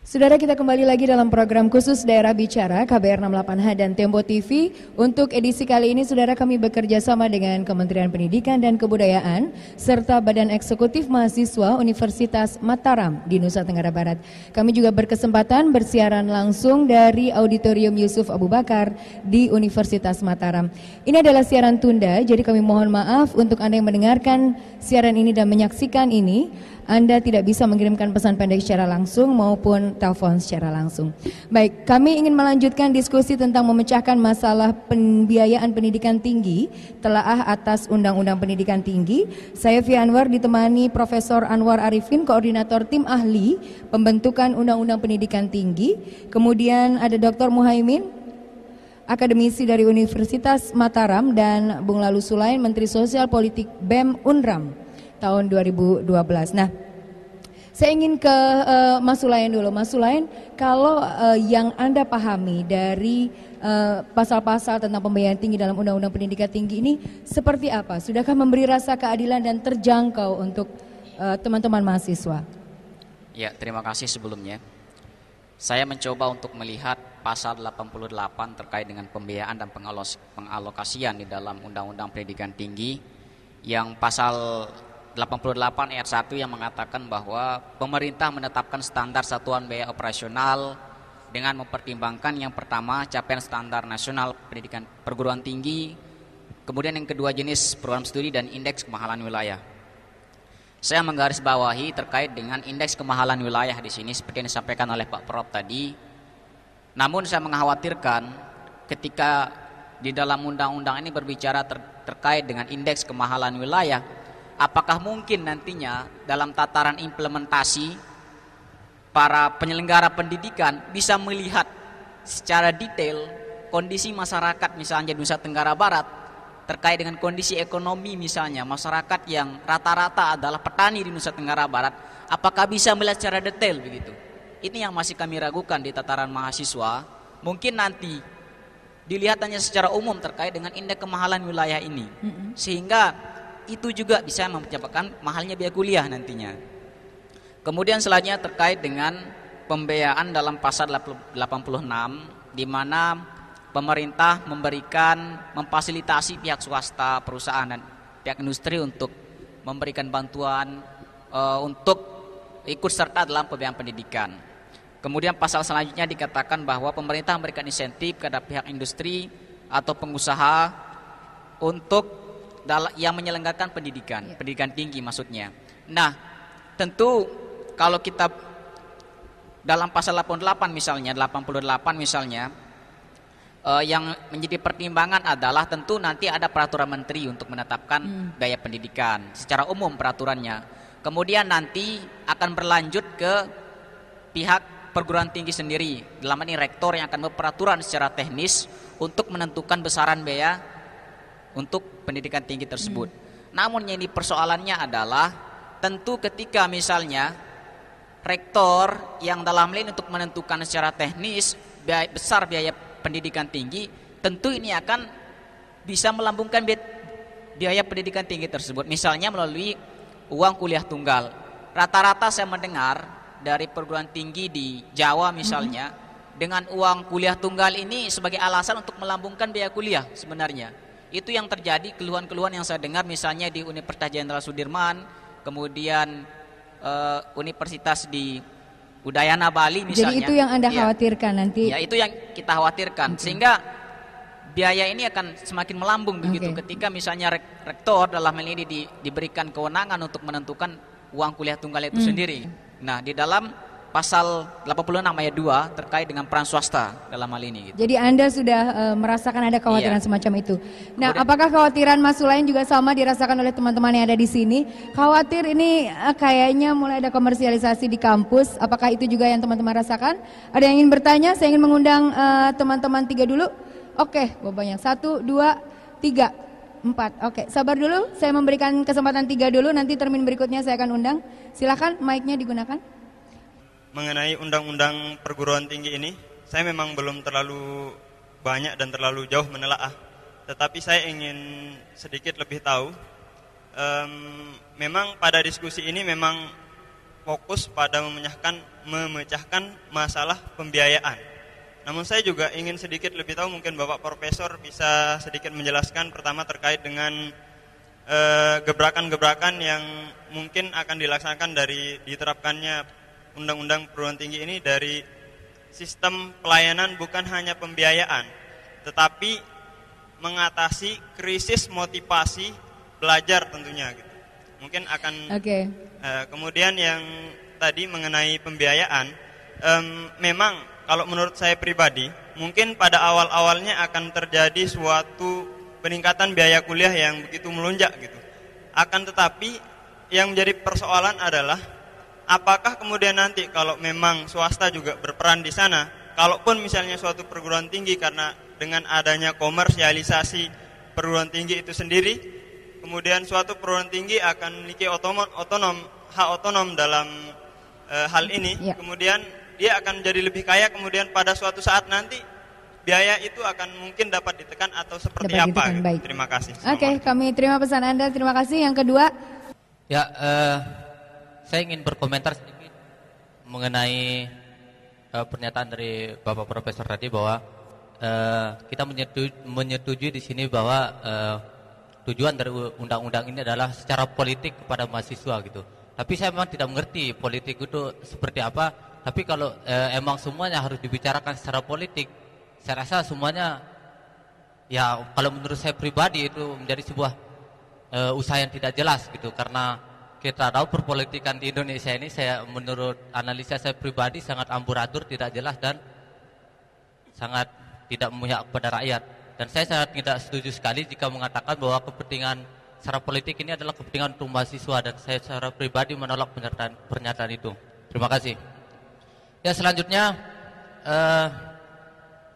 Saudara, kita kembali lagi dalam program khusus Daerah Bicara KBR 68H dan Tempo TV. Untuk edisi kali ini, saudara, kami bekerja sama dengan Kementerian Pendidikan dan Kebudayaan serta Badan Eksekutif Mahasiswa Universitas Mataram di Nusa Tenggara Barat. Kami juga berkesempatan bersiaran langsung dari Auditorium Yusuf Abu Bakar di Universitas Mataram. Ini adalah siaran tunda, jadi kami mohon maaf untuk Anda yang mendengarkan siaran ini dan menyaksikan ini. Anda tidak bisa mengirimkan pesan pendek secara langsung maupun telepon secara langsung. Baik, kami ingin melanjutkan diskusi tentang memecahkan masalah pembiayaan pendidikan tinggi, telaah atas Undang-Undang Pendidikan Tinggi. Saya Fia Anwar ditemani Profesor Anwar Arifin, Koordinator Tim Ahli Pembentukan Undang-Undang Pendidikan Tinggi. Kemudian ada Dr. Muhaimin, akademisi dari Universitas Mataram, dan Bung Lalu Sulain, Menteri Sosial Politik BEM Unram tahun 2012. Nah, saya ingin ke Mas Sulain dulu. Mas Sulain, kalau yang Anda pahami dari pasal-pasal tentang pembiayaan tinggi dalam Undang-Undang Pendidikan Tinggi ini seperti apa? Sudahkah memberi rasa keadilan dan terjangkau untuk teman-teman mahasiswa? Ya, terima kasih sebelumnya. Saya mencoba untuk melihat pasal 88 terkait dengan pembiayaan dan pengalokasian di dalam Undang-Undang Pendidikan Tinggi, yang pasal 88 ayat 1 yang mengatakan bahwa pemerintah menetapkan standar satuan biaya operasional dengan mempertimbangkan yang pertama capaian standar nasional pendidikan perguruan tinggi, kemudian yang kedua jenis program studi dan indeks kemahalan wilayah. Saya menggarisbawahi terkait dengan indeks kemahalan wilayah di sini seperti yang disampaikan oleh Pak Prof tadi. Namun saya mengkhawatirkan ketika di dalam undang-undang ini berbicara terkait dengan indeks kemahalan wilayah, apakah mungkin nantinya dalam tataran implementasi para penyelenggara pendidikan bisa melihat secara detail kondisi masyarakat misalnya di Nusa Tenggara Barat terkait dengan kondisi ekonomi misalnya masyarakat yang rata-rata adalah petani di Nusa Tenggara Barat, apakah bisa melihat secara detail begitu? Ini yang masih kami ragukan di tataran mahasiswa. Mungkin nanti dilihat hanya secara umum terkait dengan indeks kemahalan wilayah ini, sehingga itu juga bisa menyebabkan mahalnya biaya kuliah nantinya. Kemudian selanjutnya terkait dengan pembiayaan dalam pasal 86, di mana pemerintah memfasilitasi pihak swasta, perusahaan dan pihak industri untuk memberikan bantuan untuk ikut serta dalam pembiayaan pendidikan. Kemudian pasal selanjutnya dikatakan bahwa pemerintah memberikan insentif kepada pihak industri atau pengusaha untuk yang menyelenggarakan pendidikan tinggi maksudnya. Nah, tentu kalau kita dalam pasal 88 misalnya, 88 misalnya, yang menjadi pertimbangan adalah tentu nanti ada peraturan menteri untuk menetapkan biaya pendidikan secara umum peraturannya. Kemudian nanti akan berlanjut ke pihak perguruan tinggi sendiri, dalam ini rektor yang akan berperaturan secara teknis untuk menentukan besaran biaya untuk pendidikan tinggi tersebut. Namun yang persoalannya adalah tentu ketika misalnya rektor yang dalam hal ini untuk menentukan secara teknis besar biaya pendidikan tinggi, tentu ini akan bisa melambungkan biaya pendidikan tinggi tersebut, misalnya melalui uang kuliah tunggal. Rata-rata saya mendengar dari perguruan tinggi di Jawa misalnya, dengan uang kuliah tunggal ini sebagai alasan untuk melambungkan biaya kuliah sebenarnya. Itu yang terjadi, keluhan-keluhan yang saya dengar misalnya di Universitas Jenderal Sudirman, kemudian Universitas di Udayana Bali misalnya. Jadi itu yang Anda khawatirkan nanti? Ya, itu yang kita khawatirkan, sehingga biaya ini akan semakin melambung begitu ketika misalnya rektor dalam hal ini diberikan kewenangan untuk menentukan uang kuliah tunggal itu sendiri. Nah, di dalam pasal 86 ayat 2 terkait dengan peran swasta dalam hal ini. Jadi Anda sudah merasakan ada kekhawatiran semacam itu. Nah, apakah kekhawatiran Mas Sulain juga sama dirasakan oleh teman-teman yang ada di sini? Khawatir ini kayaknya mulai ada komersialisasi di kampus. Apakah itu juga yang teman-teman rasakan? Ada yang ingin bertanya? Saya ingin mengundang teman-teman 3 dulu. Oke, banyak. 1, 2, 3, 4. Oke, sabar dulu. Saya memberikan kesempatan 3 dulu. Nanti termin berikutnya saya akan undang. Silakan mic-nya digunakan. Mengenai undang-undang perguruan tinggi ini, saya memang belum terlalu banyak dan terlalu jauh menelaah. Tetapi saya ingin sedikit lebih tahu. Memang pada diskusi ini memang fokus pada memecahkan masalah pembiayaan. Namun saya juga ingin sedikit lebih tahu, mungkin Bapak Profesor bisa sedikit menjelaskan pertama terkait dengan gebrakan-gebrakan yang mungkin akan dilaksanakan dari diterapkannya Undang-Undang Perguruan Tinggi ini dari sistem pelayanan bukan hanya pembiayaan, tetapi mengatasi krisis motivasi belajar tentunya gitu. Mungkin akan kemudian yang tadi mengenai pembiayaan, memang kalau menurut saya pribadi mungkin pada awal-awalnya akan terjadi suatu peningkatan biaya kuliah yang begitu melonjak gitu. Akan tetapi yang menjadi persoalan adalah apakah kemudian nanti kalau memang swasta juga berperan di sana, kalaupun misalnya suatu perguruan tinggi karena dengan adanya komersialisasi perguruan tinggi itu sendiri, kemudian suatu perguruan tinggi akan memiliki hak otonom dalam hal ini, kemudian dia akan menjadi lebih kaya, kemudian pada suatu saat nanti biaya itu akan mungkin dapat ditekan atau seperti apa? Gitu. Terima kasih. Oke, kami terima pesan Anda. Terima kasih. Yang kedua, ya, saya ingin berkomentar sedikit mengenai pernyataan dari Bapak Profesor tadi bahwa kita menyetujui di sini bahwa tujuan dari undang-undang ini adalah secara politik kepada mahasiswa gitu. Tapi saya memang tidak mengerti politik itu seperti apa. Tapi kalau emang semuanya harus dibicarakan secara politik, saya rasa semuanya, ya kalau menurut saya pribadi itu menjadi sebuah usaha yang tidak jelas gitu. Karena kita tahu perpolitikan di Indonesia ini, menurut analisa saya pribadi sangat amburadul, tidak jelas dan sangat tidak memihak kepada rakyat. Dan saya sangat tidak setuju sekali jika mengatakan bahwa kepentingan secara politik ini adalah kepentingan untuk mahasiswa, dan saya secara pribadi menolak pernyataan itu. Terima kasih. Ya, selanjutnya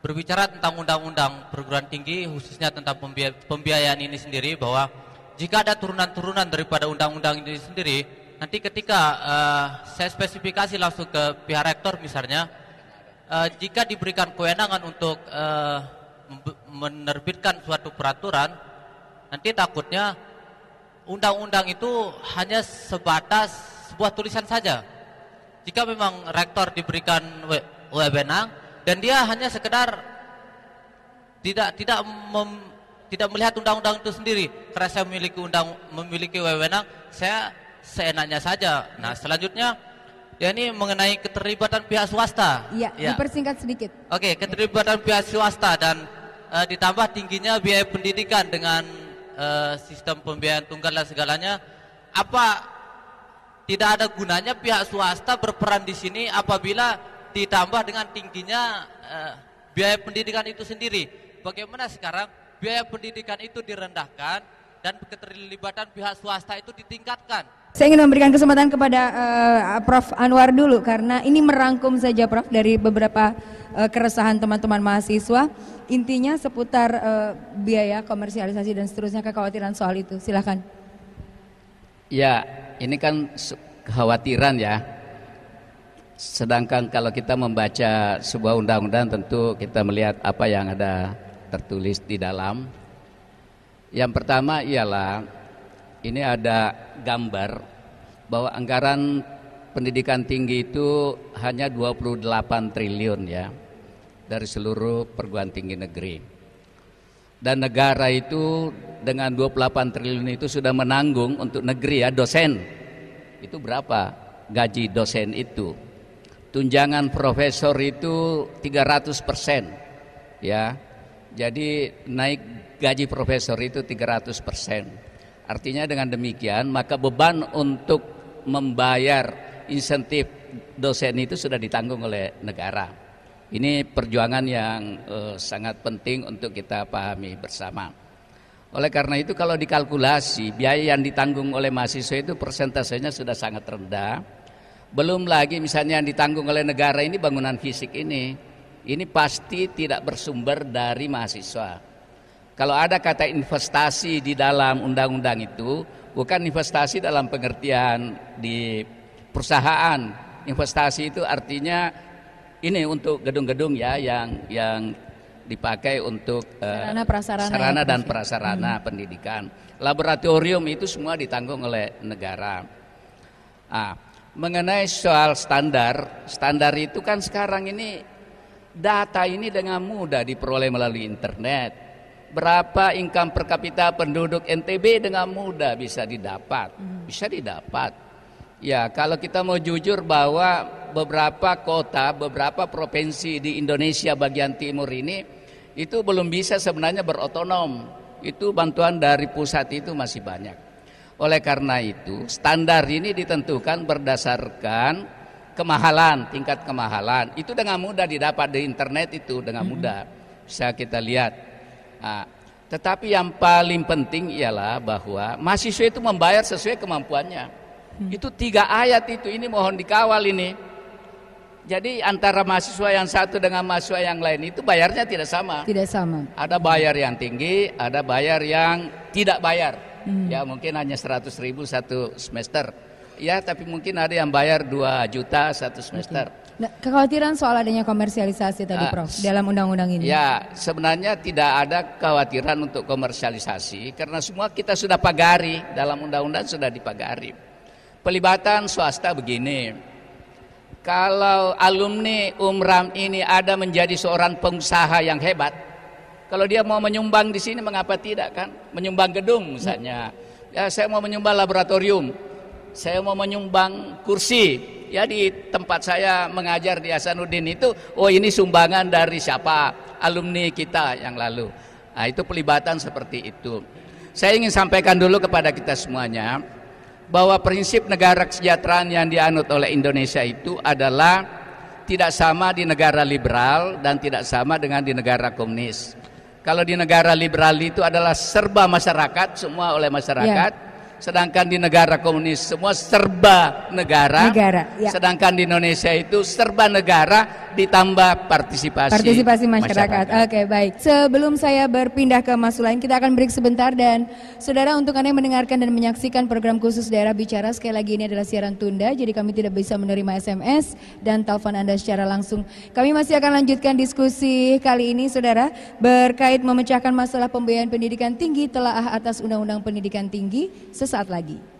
berbicara tentang undang-undang perguruan tinggi, khususnya tentang pembiayaan ini sendiri, bahwa jika ada turunan-turunan daripada undang-undang ini sendiri, nanti ketika saya spesifikasi langsung ke pihak rektor misalnya, jika diberikan kewenangan untuk menerbitkan suatu peraturan, nanti takutnya undang-undang itu hanya sebatas sebuah tulisan saja. Jika memang rektor diberikan wewenang dan dia hanya sekedar tidak melihat undang-undang itu sendiri, karena saya memiliki wewenang, saya seenaknya saja. Nah, selanjutnya ya ini mengenai keterlibatan pihak swasta. Ya, dipersingkat sedikit. Oke, keterlibatan pihak swasta dan ditambah tingginya biaya pendidikan dengan sistem pembiayaan tunggal dan segalanya. Apa tidak ada gunanya pihak swasta berperan di sini apabila ditambah dengan tingginya biaya pendidikan itu sendiri? Bagaimana sekarang biaya pendidikan itu direndahkan dan keterlibatan pihak swasta itu ditingkatkan? Saya ingin memberikan kesempatan kepada Prof. Anwar dulu, karena ini merangkum saja Prof dari beberapa keresahan teman-teman mahasiswa. Intinya seputar biaya komersialisasi dan seterusnya, kekhawatiran soal itu. Silakan. Ya, ini kan kekhawatiran ya. Sedangkan kalau kita membaca sebuah undang-undang, tentu kita melihat apa yang ada tertulis di dalam. Yang pertama ialah ini ada gambar bahwa anggaran pendidikan tinggi itu hanya 28 triliun ya dari seluruh perguruan tinggi negeri. Dan negara itu dengan 28 triliun itu sudah menanggung untuk negeri ya, dosen. Itu berapa gaji dosen itu? Tunjangan profesor itu 300% ya. Jadi naik gaji profesor itu 300%. Artinya dengan demikian maka beban untuk membayar insentif dosen itu sudah ditanggung oleh negara. Ini perjuangan yang sangat penting untuk kita pahami bersama. Oleh karena itu kalau dikalkulasi biaya yang ditanggung oleh mahasiswa itu persentasenya sudah sangat rendah. Belum lagi misalnya yang ditanggung oleh negara ini bangunan fisik ini pasti tidak bersumber dari mahasiswa. Kalau ada kata investasi di dalam undang-undang itu bukan investasi dalam pengertian di perusahaan. Investasi itu artinya ini untuk gedung-gedung ya yang dipakai untuk sarana dan prasarana pendidikan. Laboratorium itu semua ditanggung oleh negara. mengenai soal standar, standar itu kan sekarang ini data ini dengan mudah diperoleh melalui internet. Berapa income per kapita penduduk NTB dengan mudah bisa didapat. Bisa didapat. Ya, kalau kita mau jujur bahwa beberapa kota, beberapa provinsi di Indonesia bagian timur ini itu belum bisa sebenarnya berotonom. Itu bantuan dari pusat itu masih banyak. Oleh karena itu, standar ini ditentukan berdasarkan kemahalan, tingkat kemahalan. Itu dengan mudah didapat di internet, itu dengan mudah bisa kita lihat. Nah, tetapi yang paling penting ialah bahwa mahasiswa itu membayar sesuai kemampuannya. Itu 3 ayat itu, ini mohon dikawal ini. Jadi antara mahasiswa yang satu dengan mahasiswa yang lain itu bayarnya tidak sama. Tidak sama. Ada bayar yang tinggi, ada bayar yang tidak bayar. Ya mungkin hanya 100.000 satu semester. Ya tapi mungkin ada yang bayar 2 juta satu semester. Nah, kekhawatiran soal adanya komersialisasi tadi Prof dalam undang-undang ini. Ya sebenarnya tidak ada kekhawatiran untuk komersialisasi karena semua kita sudah pagari, dalam undang-undang sudah dipagari. Pelibatan swasta begini, kalau alumni UMRAM ini ada menjadi seorang pengusaha yang hebat, kalau dia mau menyumbang di sini mengapa tidak kan? Menyumbang gedung misalnya, ya saya mau menyumbang laboratorium, saya mau menyumbang kursi. Ya di tempat saya mengajar di Hasanuddin itu, oh ini sumbangan dari siapa? Alumni kita yang lalu. Nah itu pelibatan seperti itu. Saya ingin sampaikan dulu kepada kita semuanya bahwa prinsip negara kesejahteraan yang dianut oleh Indonesia itu adalah tidak sama di negara liberal dan tidak sama dengan di negara komunis. Kalau di negara liberal itu adalah serba masyarakat, semua oleh masyarakat. Sedangkan di negara komunis semua serba negara. Sedangkan di Indonesia itu serba negara ditambah partisipasi masyarakat. Oke, baik. Sebelum saya berpindah ke Mas Sulaim, kita akan break sebentar. Dan saudara, untuk Anda yang mendengarkan dan menyaksikan program khusus Daerah Bicara, sekali lagi ini adalah siaran tunda, jadi kami tidak bisa menerima SMS dan telepon Anda secara langsung. Kami masih akan lanjutkan diskusi kali ini saudara, berkait memecahkan masalah pembiayaan pendidikan tinggi, telaah atas Undang-Undang Pendidikan Tinggi sesaat lagi.